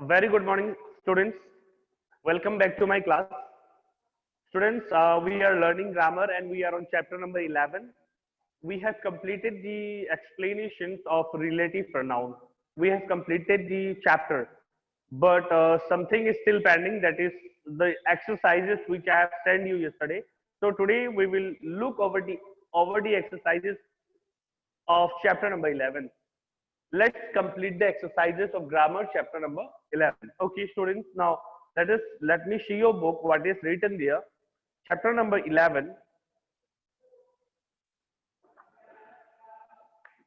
Very good morning, students. Welcome back to my class. Students, we are learning grammar and we are on chapter number 11. We have completed the explanations of relative pronoun. We have completed the chapter, but something is still pending, that is the exercises which I have sent you yesterday. So today we will look over the exercises of chapter number 11. Let's complete the exercises of grammar chapter number 11. Okay, students, now let me see your book, what is written there. Chapter number 11.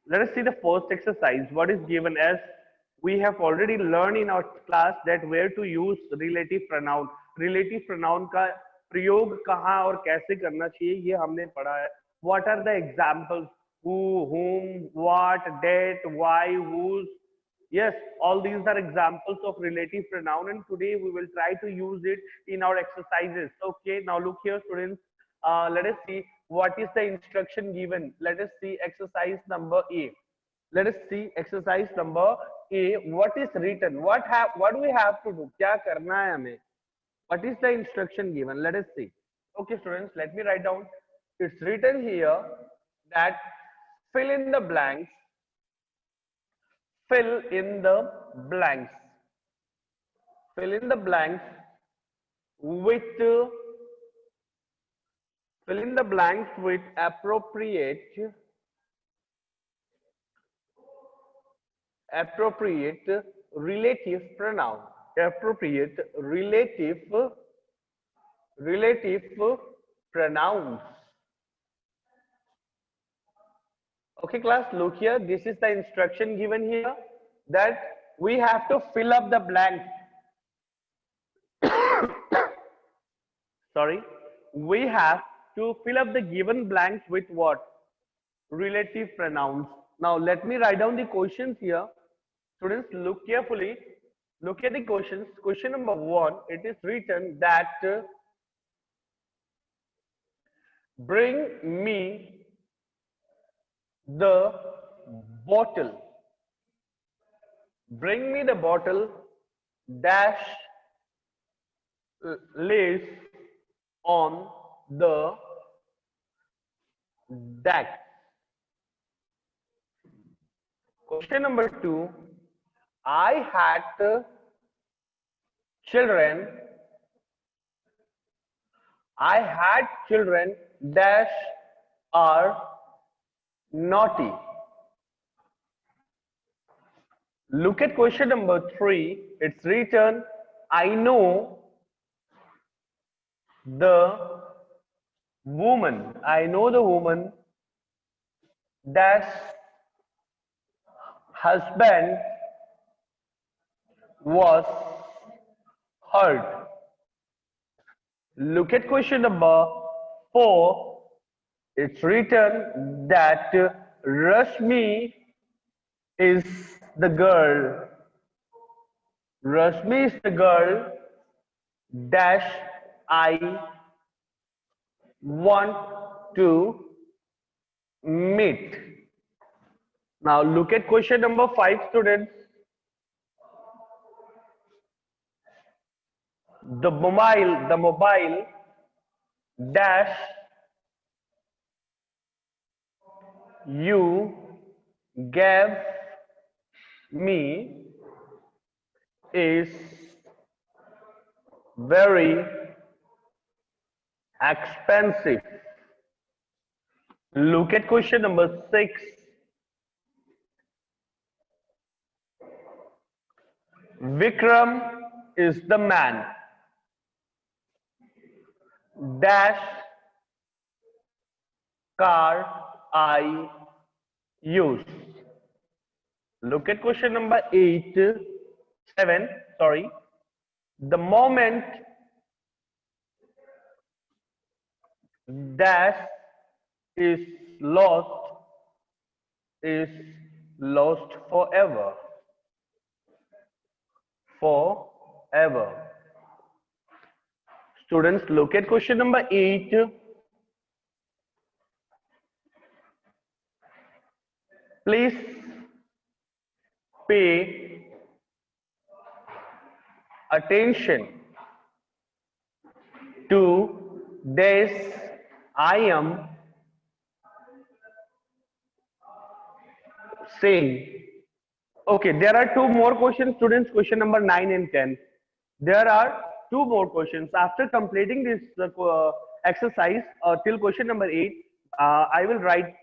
Let us see the first exercise. What is given as we have already learned in our class that where to use relative pronoun. Relative pronoun का प्रयोग कहाँ और कैसे करना चाहिए ये हमने पढ़ा है. What are the examples? Who, whom, what, that, why, whose. Yes, all these are examples of relative pronoun, and today we will try to use it in our exercises. Okay, now look here, students. Let us see what is the instruction given. Let us see exercise number A. Let us see exercise number A. What is written? What do we have to do? क्या करना है हमें? What is the instruction given? Let us see. Okay, students, let me write down. It's written here that fill in the blanks. Fill in the blanks. Fill in the blanks with fill in the blanks with appropriate relative pronoun. Appropriate relative pronouns. Okay, class, look here. This is the instruction given here that we have to fill up the blanks. Sorry, we have to fill up the given blanks with what? Relative pronouns. Now, let me write down the questions here. Students, look carefully. Look at the questions. Question number 1, it is written that bring me the bottle. Bring me the bottle dash lays on the deck. Question number 2, I had children. I had children dash are naughty. Look at question number 3. It's written, I know the woman. I know the woman dash husband was hurt. Look at question number 4. It's written that Rashmi is the girl. Rashmi is the girl dash I want to meet. Now look at question number 5, students. The mobile dash you gave me is very expensive. Look at question number 6. Vikram is the man dash car I use. Look at question number 7, sorry. The moment dash is lost forever. Forever. Students, look at question number 8. Please pay attention to this I am saying. Okay, there are two more questions, students. Question number 9 and 10. There are two more questions. After completing this exercise till question number 8, I will write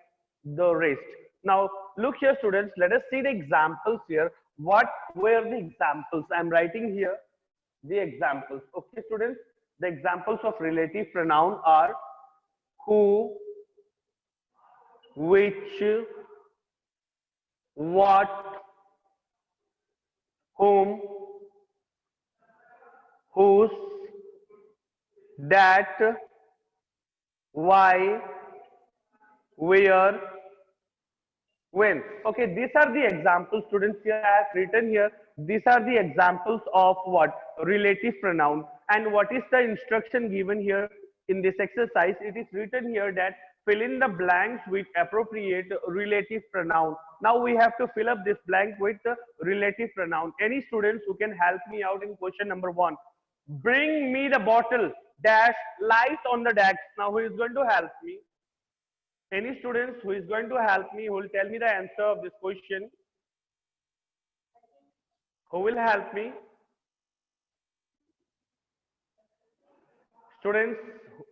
the rest. Now, look here, students. Let us see the examples here. What were the examples? I'm writing here the examples. Okay, students. The examples of relative pronoun are who, which, what, whom, whose, that, why, where, when. Okay, these are the examples, students. Here I have written here. These are the examples of what? Relative pronoun. And what is the instruction given here in this exercise? It is written here that fill in the blanks with appropriate relative pronoun. Now we have to fill up this blank with the relative pronoun. Any students who can help me out in question number 1? Bring me the bottle dash lies on the desk. Now who is going to help me? Any students who is going to help me, who will tell me the answer of this question? Who will help me? Students,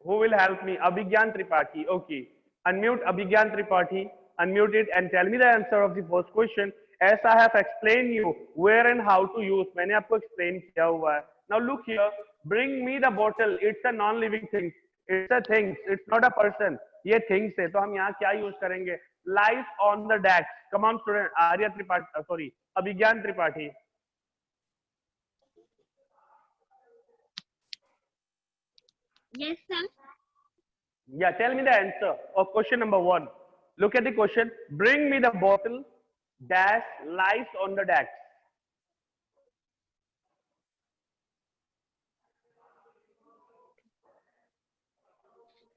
who will help me? Abhigyan Tripathi. Okay. Unmute Abhigyan Tripathi. Unmute it and tell me the answer of the first question. As I have explained you where and how to use. मैंने आपको explain किया हुआ है. Now look here. Bring me the bottle. It's a non-living thing. It's a thing. It's not a person. ये things है. तो हम यहाँ क्या use करेंगे? Lies on the desk. Come on, student. Arya Tripathi. Sorry. Abhigyan Tripathi. Yes, sir. Yeah, tell me the answer of question number 1. Look at the question. Bring me the bottle dash lies on the desk.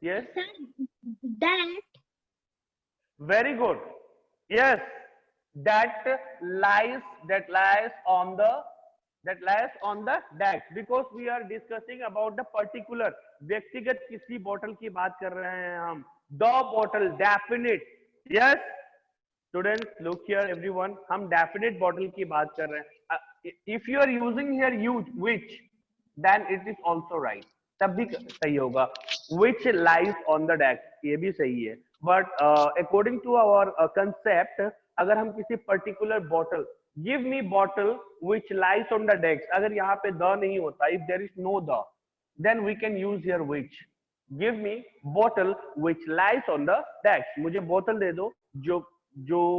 Yes. Sir, that. Very good. Yes. That lies on the desk because we are discussing about the particular व्यक्तिगत किसी bottle की बात कर रहे हैं हम. The bottle definite. Yes. Students, look here everyone. हम definite bottle की बात कर रहे हैं. If you are using here use which, then it is also right. तब भी सही होगा. Which lies on the desk. ये भी सही है. But according to our concept, अगर हम किसी particular bottle, give me bottle which lies on the desk. अगर यहाँ पे the नहीं होता, if there is no the, then we can use here which. Give me bottle which lies on the desk. मुझे बोतल दे दो जो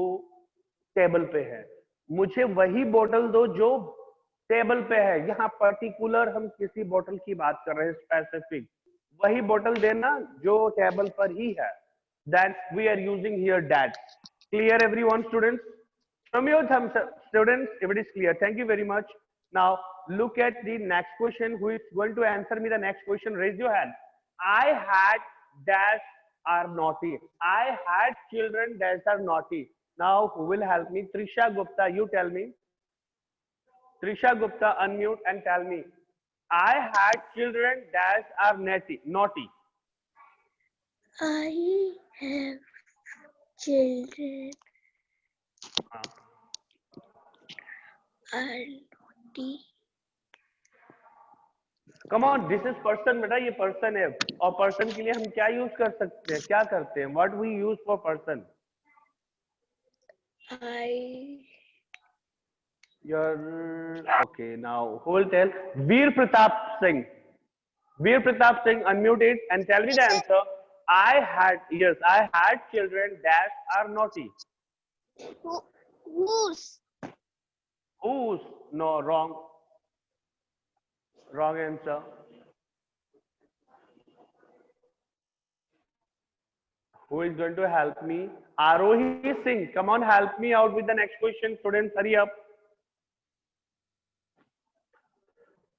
टेबल पे है. मुझे वही बोतल दो जो टेबल पे है. यहाँ पर्टिकुलर हम किसी बोतल की बात कर रहे हैं, स्पेसिफिक. वही बोतल देना जो टेबल पर ही है. That we are using here that. Clear everyone, students? From your thumbs up, students, if it is clear. Thank you very much. Now look at the next question. Who is going to answer me the next question? Raise your hand. I had dash are naughty. I had children dash are naughty. Now who will help me? Trisha Gupta, you tell me. Trisha Gupta, unmute and tell me. I had children dash are naughty. I have children are naughty. Come on, this is person बेटा, ये person है. और person के लिए हम क्या use कर सकते हैं? क्या करते हैं? What we use for person? Okay. Now who will tell? Veer Pratap Singh. Veer Pratap Singh, unmute it and tell me the answer. I had children that are naughty. Whose? Whose? No, wrong. Wrong answer. Who is going to help me? Arohi Singh. Come on, help me out with the next question. Students, hurry up.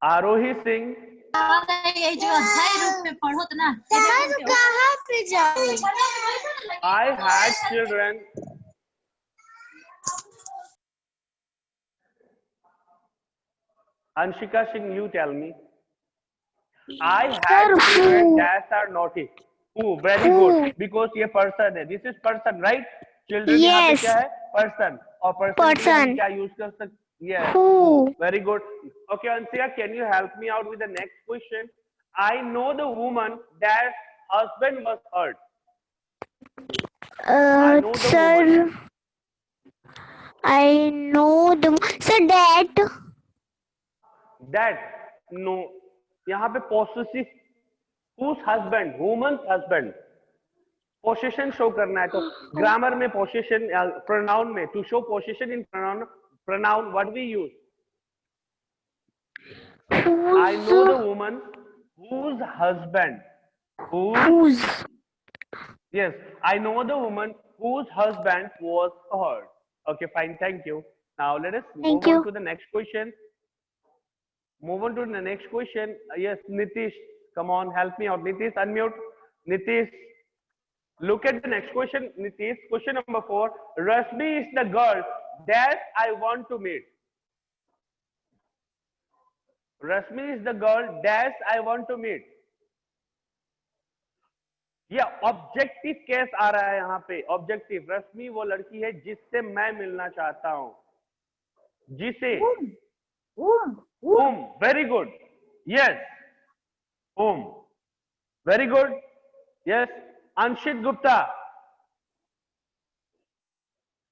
Arohi Singh. ये जो अध्याय रूप में पढ़ो तो ना कहाँ पे जाओ? I had children. Anshika Singh, you tell me. I Sir, had children who? that are naughty. Who? Very Who? good. Because ये person है. This is person, right? Children यहाँ पे Yes. क्या है? Person. और person के लिए हम Person. क्या use कर सकते? Yes. Who? Who? Very good. Okay, Anshika, can you help me out with the next question? I know the woman that husband was hurt. I know the Sir, woman. I know the. Sir, that. That no. यहाँ पे possessive. Whose husband? Woman's husband. Possession show करना है तो grammar में possession pronoun में to show possession in pronoun what we use I know the woman whose husband Whose? yes I know the woman whose husband was hurt. Okay, fine, thank you. Now let us Thank move on you. to the next question. Yes, Nitish, come on, help me out. Nitish, unmute. Nitish, look at the next question, Nitish. Question number 4. Rashmi is the girl that I want to meet. Rashmi is the girl that I want to meet. ये objective case आ रहा है यहाँ पे. Objective. रश्मि वो लड़की है जिससे मैं मिलना चाहता हूँ. जिसे. Whom. Very good. Yes. Whom. Very good. Yes. Anshit Gupta.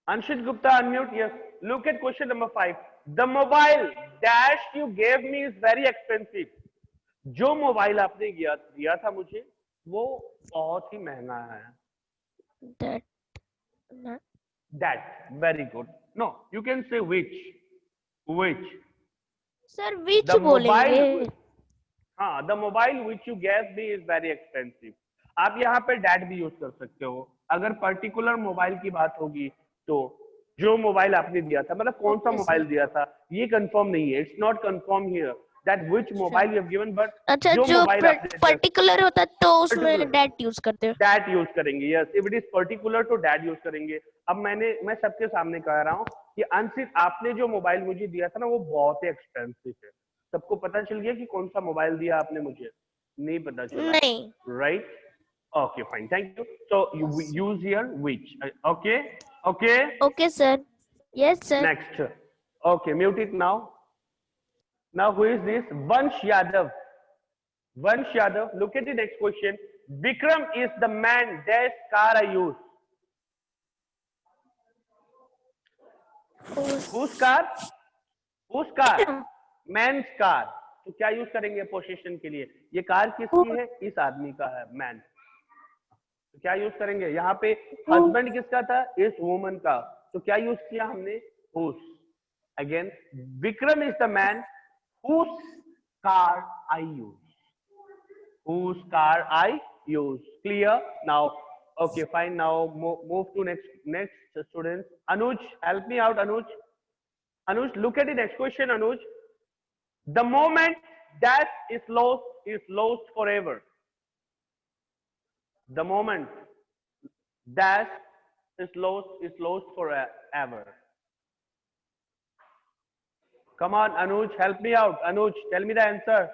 Anshit Gupta, unmute. Yes. Look at question number 5. The mobile dash you gave me is very expensive. जो मोबाइल आपने दिया था मुझे वो बहुत ही महंगा है. That. Very good. No, you can say which. Sir, which The बोलेंगे? mobile. हाँ, the mobile which you gave me is very expensive. आप यहाँ पे that भी यूज कर सकते हो. अगर पर्टिकुलर मोबाइल की बात होगी तो जो मोबाइल आपने दिया था, मतलब कौन सा मोबाइल दिया था ये कंफर्म नहीं है. It's not confirm here that which mobile you have given, but अच्छा, जो जो मोबाइल आपने पर्टिकुलर होता है तो उसमें Particular. that यूज करते हैं. that यूज करेंगे. Yes, if it is particular तो that यूज करेंगे. अब मैं सबके सामने कह रहा हूँ कि अंशित आपने जो मोबाइल मुझे दिया था ना वो बहुत ही एक्सपेंसिव है. सबको पता चल गया कि कौन सा मोबाइल दिया आपने मुझे? नहीं पता चला. नहीं. Right. Okay, fine. Thank you. So you use here which. Okay. Okay. Okay, sir. Yes, sir. Next. Okay, mute it now. Now who is this? Vansh Yadav. Vansh Yadav. Look at the next question. Vikram is the man that car I use. Whose car? Whose car? Man's car. तो क्या use करेंगे position के लिए? ये car किसकी है? इस आदमी का है, मैन. तो क्या यूज करेंगे? यहाँ पे हस्बैंड किसका था? इस वुमन का. तो क्या यूज किया हमने? whose. Again, Vikram is the man whose car I use. Whose car I use. Clear? Now, okay, fine. Now move to next students. Anuj, help me out, Anuj. Anuj, look at the next question, Anuj. The moment that is lost forever. The moment that is lost forever. Come on, Anuj, help me out. Anuj, tell me the answer.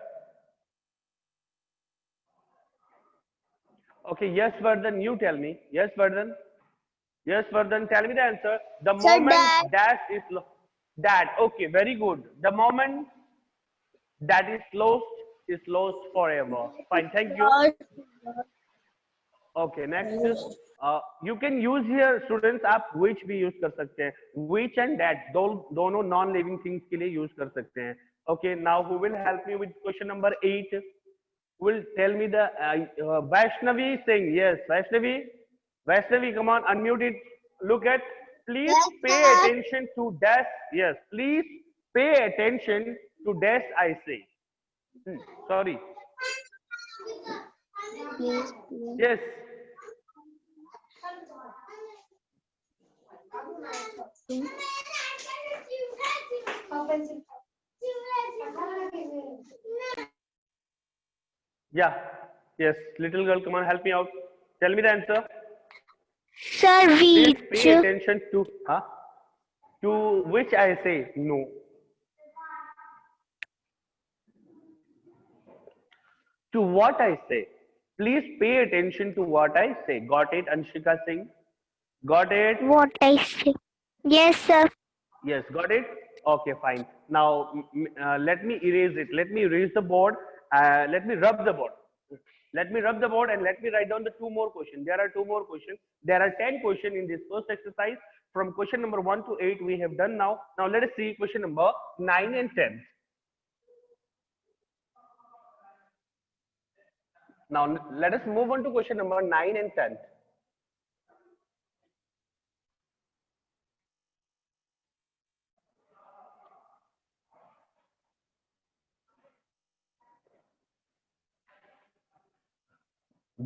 Okay, yes, Vardhan, you tell me. Yes, Vardhan. Yes, Vardhan, tell me the answer. The Sir, moment that is that. Okay, very good. The moment that is lost forever. Fine, thank you. Okay, next. You can use here, students. आप which भी use कर सकते हैं. Which and that दोनों non-living things के लिए use कर सकते हैं. Okay, now who will help me with question number 8? Will tell me the Vaishnavi Singh. Yes, Vaishnavi, come on, unmute it. Look at. Please Yes, pay sir. attention to dash. Yes, please pay attention to dash. I say. Sorry. Please. Yes. Yeah. Yes. Little girl, come on, help me out. Tell me the answer. Sir, Please which? pay attention to. To which I say no. To what I say. Please pay attention to what I say. Got it, Anshika Singh? Got it? What I say. Yes, sir. Yes, got it? Okay, fine. Now, let me erase it. Let me erase the board. Let me rub the board. Let me rub the board and let me write down the two more questions. There are two more questions. There are 10 questions in this first exercise. From question number 1 to 8 we have done now. Now let us see question number 9 and 10. Now let us move on to question number 9 and 10.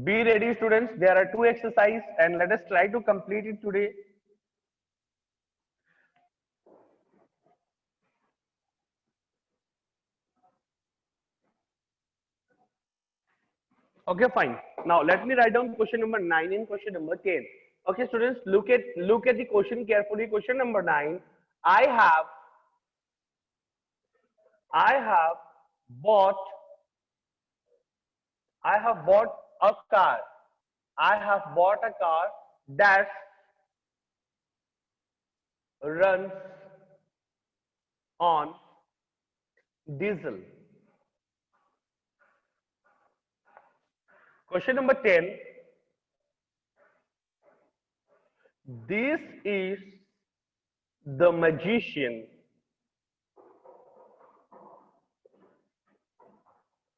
Be ready, students. There are two exercises and let us try to complete it today. Okay, fine. Now let me write down question number 9 and question number 10. Okay, students, look at the question carefully. Question number 9. I have bought a car. I have bought a car that runs on diesel. Question number 10. This is the magician.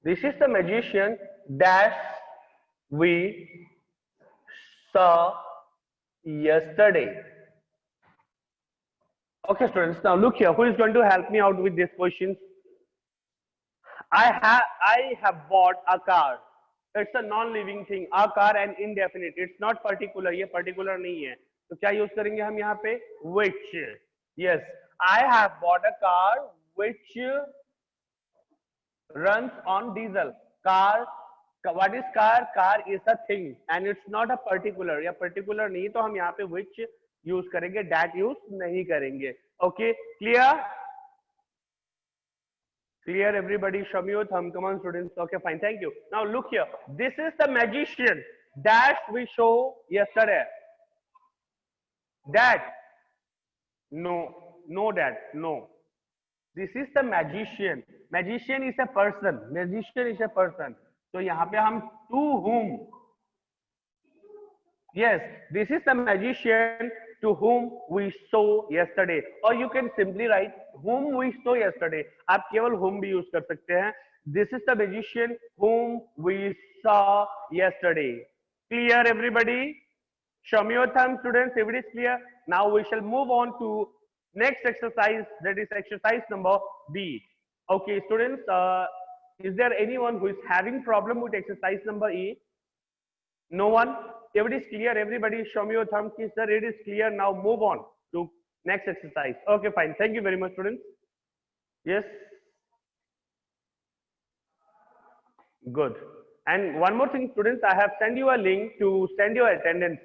This is the magician that we saw yesterday. Okay, students. Now look here. Who is going to help me out with these questions? I have bought a car. It's a non-living thing. A car and indefinite. It's not particular. ये particular नहीं है. तो क्या use करेंगे हम यहाँ पे? Which. Yes. I have bought a car which runs on diesel. Car. What is car? Car is a thing and it's not a particular. या particular नहीं तो हम यहाँ पे which use करेंगे. That use नहीं करेंगे. Okay. Clear? Clear, everybody? Show me your thumb. Come on, students. Okay, fine. Thank you. Now look here. This is the magician that we show yesterday. That. No. No, Dad. No. This is the magician. Magician is a person. Magician is a person. So यहाँ पे हम to whom. Yes, this is the magician to whom we saw yesterday. Or you can simply write whom we saw yesterday. आप केवल whom भी use कर सकते हैं. This is the magician whom we saw yesterday. Clear, everybody? Show me your thumb, students, if it is clear. Now we shall move on to next exercise, that is exercise number B. Okay, students, is there anyone who is having problem with exercise number E? No one? If it is clear, everybody show me your thumb. Sir, it is clear. Now move on to next exercise. Okay, fine. Thank you very much, students. Yes. Good. And one more thing, students, I have sent you a link to send your attendance.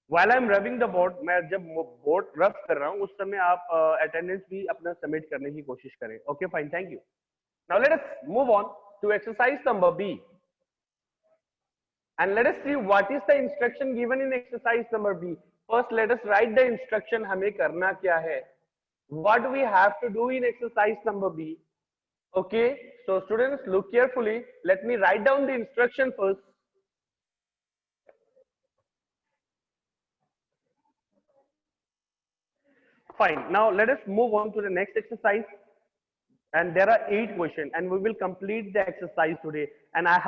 While I am rubbing the board, मैं जब board rub कर रहा हूँ उस समय आप attendance भी अपना submit करने की कोशिश करें. Okay, fine. Thank you. Now let us move on to exercise number B. And let us see what is the instruction given in exercise number B. First, let us write the instruction. हमें करना क्या है? What we have to do in exercise number B. Okay. So students, look carefully. Let me write down the instruction first. Fine. Now let us move on to the next exercise. And there are 8 questions and we will complete the exercise today. And I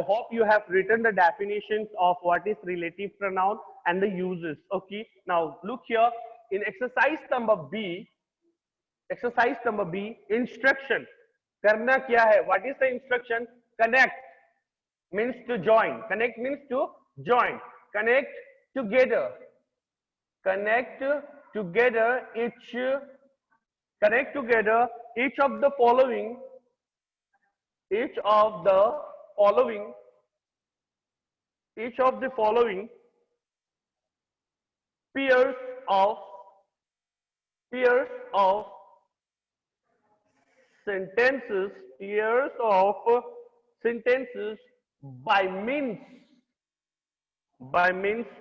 hope you have written the definitions of what is relative pronoun and the uses. Okay. Now look here in exercise number B, instruction. Karna kya hai? What is the instruction? Connect means to join. Connect means to join. Connect together. Connect together each. Connect together each of the following pairs of sentences sentences by means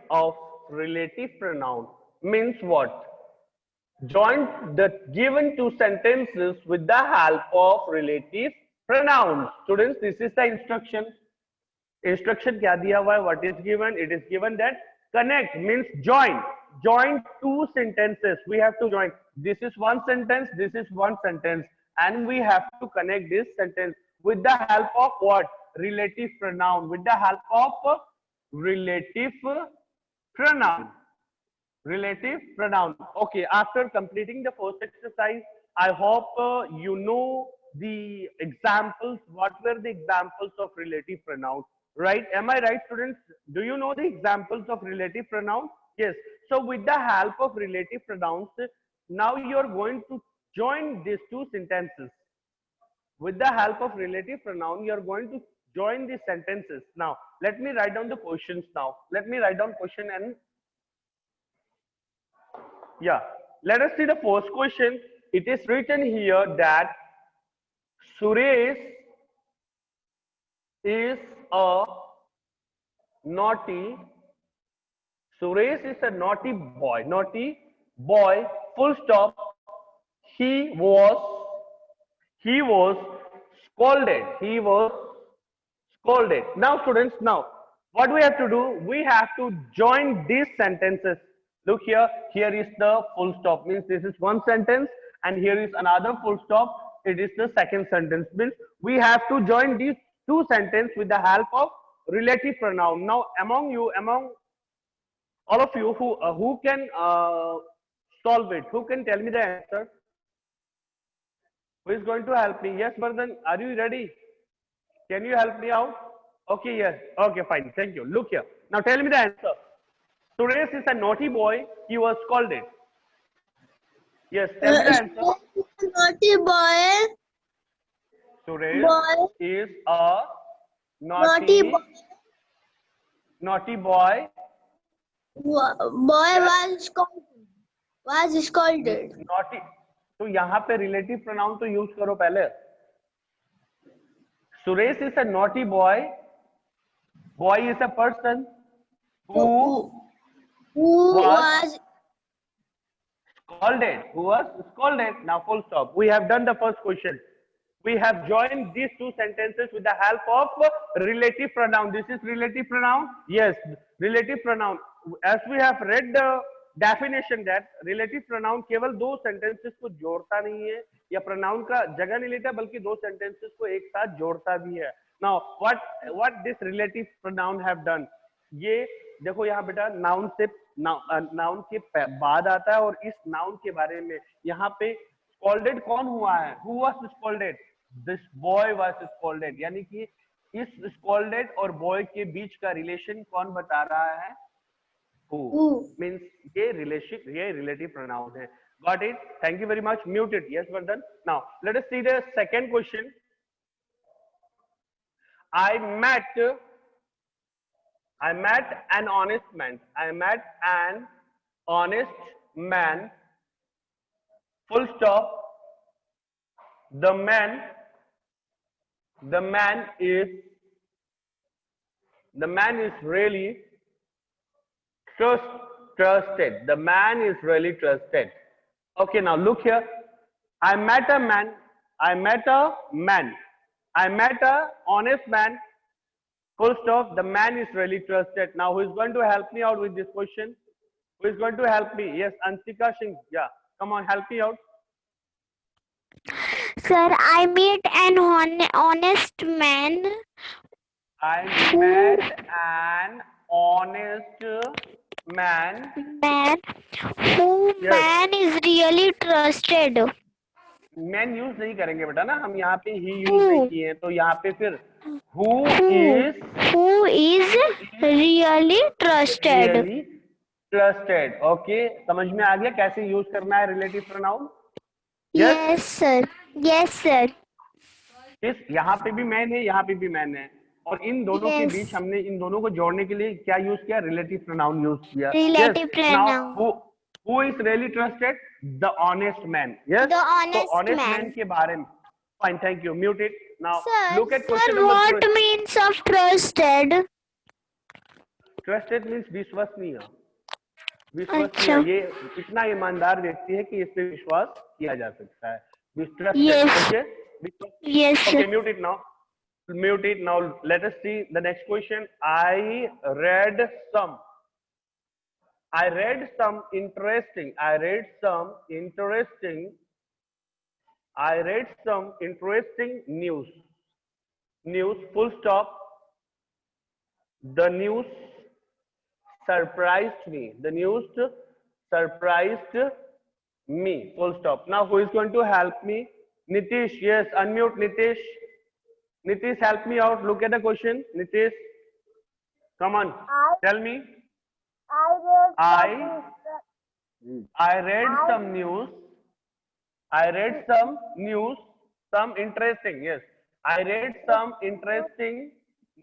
of relative pronoun. Means what? Join the given two sentences with the help of relative pronouns. Students, this is the instruction. Instruction क्या दिया हुआ है? What is given? It is given that connect means join. Join two sentences. We have to join. This is one sentence. This is one sentence, and we have to connect this sentence with the help of what? Relative pronoun. With the help of relative pronoun. Relative pronoun. Okay. After completing the first exercise, I hope you know the examples. What were the examples of relative pronoun? Right? Am I right, students? Do you know the examples of relative pronoun? Yes. So with the help of relative pronouns, now you are going to join these two sentences. With the help of relative pronoun, you are going to join these sentences. Now, let me write down the questions now. Let me write down question and yeah. Let us see the first question. It is written here that Suresh is a naughty. Suresh is a naughty boy. Naughty boy. Full stop. He was scolded. He was scolded. Now, students, now what we have to do? We have to join these sentences. Look here. Here is the full stop. Means this is one sentence, and here is another full stop. It is the second sentence. Means we have to join these two sentences with the help of relative pronoun. Now, among all of you who can solve it, who can tell me the answer? Who is going to help me? Yes, Vardhan, are you ready? Can you help me out? Okay, yes. Okay, fine. Thank you. Look here. Now tell me the answer. Suresh is a naughty boy. He was scolded. Yes, tell me the answer. Naughty boy. Suresh is a naughty boy. Boy was scolded. Naughty. तो यहाँ पे relative pronoun तो use करो पहले. Suresh is a naughty boy. Boy is a person who was scolded. Who was scolded. Now full stop. We have done the first question. We have joined these two sentences with the help of relative pronoun. This is relative pronoun. Yes, relative pronoun. As we have read the definition that relative pronoun केवल दो sentences को जोड़ता नहीं है या pronoun का जगह नहीं लेता बल्कि दो sentences को एक साथ जोड़ता भी है. Now what this relative pronoun have done? ये देखो यहाँ बेटा noun से noun के बाद आता है और इस noun के बारे में यहाँ पे scolded कौन हुआ है? Who was scolded? This boy was scolded. यानी कि इस scolded और boy के बीच का relation कौन बता रहा है? Who means ये relative pronoun है. Got it? Thank you very much. Mute it. Yes, Vardhan. Now let us see the second question. I met an honest man. I met an honest man. Full stop. The man is really trusted. The man is really trusted. Okay, now look here. I met a honest man. Full stop. The man is really trusted. Now, who is going to help me out with this question? Who is going to help me? Yes, Ansika Singh. Yeah, come on, help me out. Sir, I met an honest man. I met an honest man. Who Yes. man is really trusted. Man use नहीं करेंगे बेटा ना, हम यहाँ पे ही use नहीं किए हैं, तो यहाँ पे फिर who is really trusted. Okay, समझ में आ गया कैसे यूज करना है रिलेटिव प्रोनाउन? Yes sir. इस यहाँ पे भी मैन है, यहाँ पे भी मैन है, और इन दोनों के बीच हमने इन दोनों को जोड़ने के लिए क्या यूज किया? रिलेटिव प्रोनाउन यूज किया. Relative pronoun. Who is really trusted? The honest man. Yes. The honest तो honest man. man के बारे में Fine, thank you. Mute it. Now Sir, look at question sir, number what 3. means of trusted? Trusted means विश्वसनीय. अच्छा. विश्वसनीय, ये इतना ईमानदार व्यक्ति है कि इस पे विश्वास किया जा सकता है. Trusted. Yes. Okay. Yes. Okay, mute it now. Mute it now. Let us see the next question. I read some interesting news, full stop. The news surprised me, full stop. Now who is going to help me? Nitish. Yes, unmute Nitish. Nitish, help me out. Look at the question. Nitish, come on. Tell me. I read some news. Some interesting. Yes. I read some interesting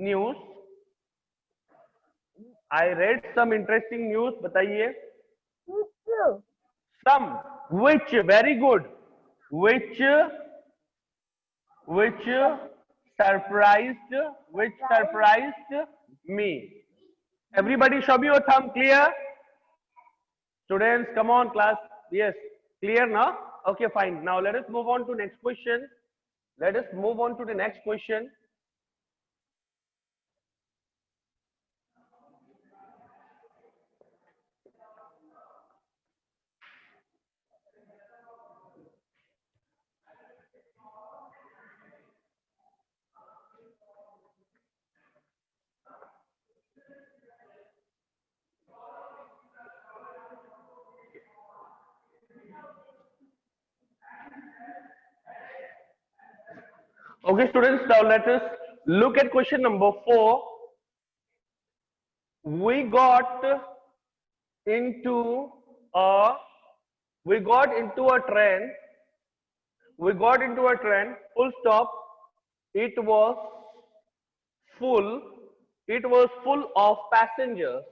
news. बताइए. Some. Which? Very good. Which surprised me. Everybody show me your thumb. Clear? Students, come on, class. Yes, clear now? Okay, fine. Now let us move on to next question. Okay, students, now let us look at question number 4. We got into a train. Full stop. It was full of passengers.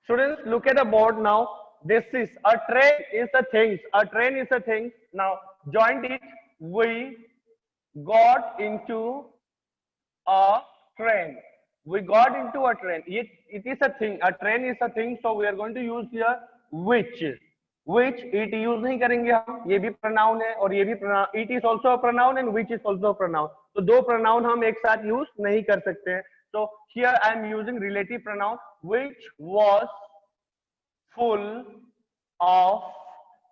Students, look at the board now. This is a train is a thing. Now join it. We got into a train. It is a thing. A train is a thing. So we are going to use here which. It use नहीं करेंगे हम. ये भी pronoun है और ये भी pronoun. It is also a pronoun and which is also a pronoun. तो दो pronoun हम एक साथ use नहीं कर सकते हैं. So here I am using relative pronoun, which was full of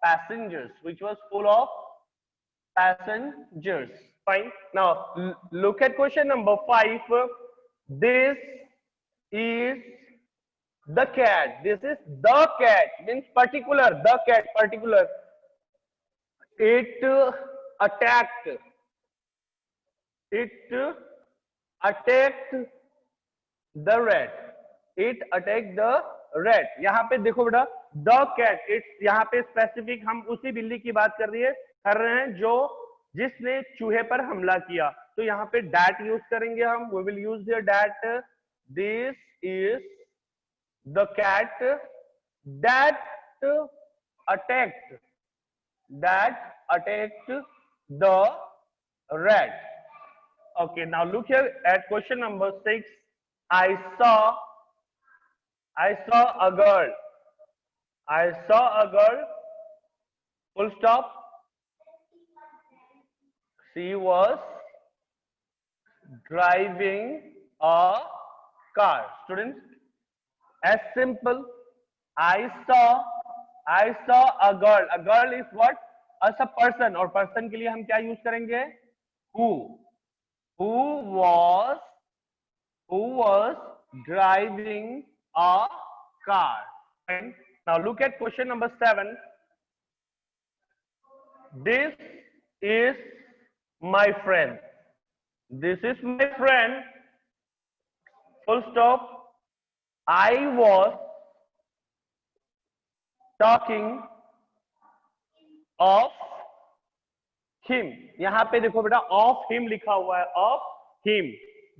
passengers. Fine. Now look at question number 5. This is the cat. Means particular. The cat, particular. It attacked the rat. यहाँ पे देखो बेटा, the cat. It's यहाँ पे specific हम उसी बिल्ली की बात कर रहे हैं जिसने चूहे पर हमला किया. तो यहाँ पे that यूज करेंगे हम. We will use here that. This is the cat that attacked the rat. Okay, now look here at question number 6. I saw a girl. Full stop. She was driving a car. Students, as simple. I saw a girl. A girl is what? As a person. और person के लिए हम क्या use करेंगे? Who was driving a car. And now look at question number 7. This is my friend. Full stop. I was talking of him. यहाँ पे देखो बेटा, of him लिखा हुआ है. of him,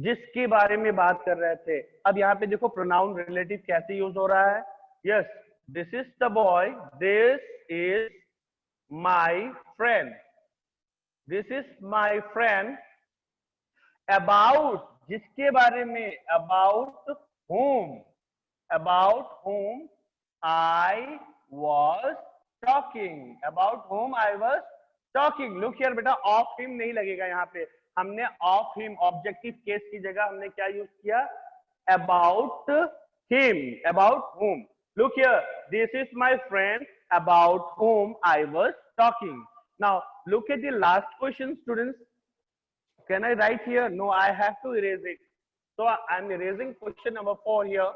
जिसके बारे में बात कर रहे थे. अब यहाँ पे देखो प्रोनाउन रिलेटिव कैसे यूज हो रहा है. Yes, This is the boy. This is my friend. This is my friend. About जिसके बारे में, about whom I was talking. About whom I was talking. Look here बेटा, of him नहीं लगेगा यहाँ पे. हमने of him ऑब्जेक्टिव केस की जगह हमने क्या यूज किया? About him. About whom. Look here. This is my friend about whom I was talking. Now look at the last question, students. Can I write here? No, I have to erase it. So I'm erasing question number 4 here.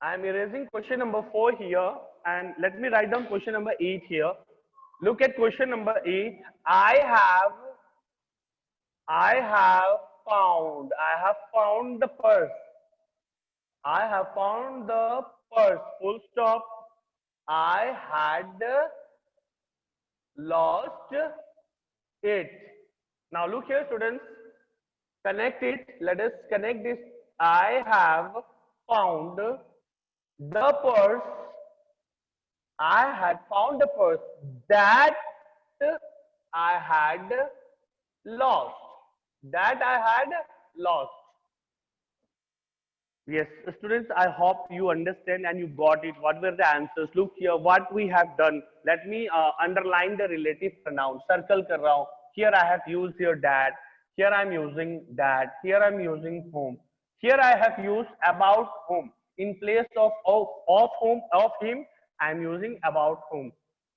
I'm erasing question number 4 here, and let me write down question number 8 here. Look at question number 8. I have found the purse. I have found the purse. Full stop. I had lost it. Now look here, students. Connect it. Let us connect this. I have found the purse. I had found the purse that I had lost. That I had lost. Yes, students, I hope you understand and you got it. What were the answers? Look here, what we have done. Let me underline the relative pronoun. Circle kar raha hu. Here I have used here that. Here I am using that. Here I am using whom. Here I have used about whom. In place of whom, of him, I am using about whom.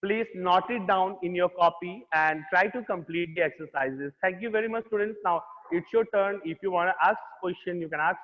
Please note it down in your copy and try to complete the exercises. Thank you very much, students. Now it's your turn. If you want to ask question, you can ask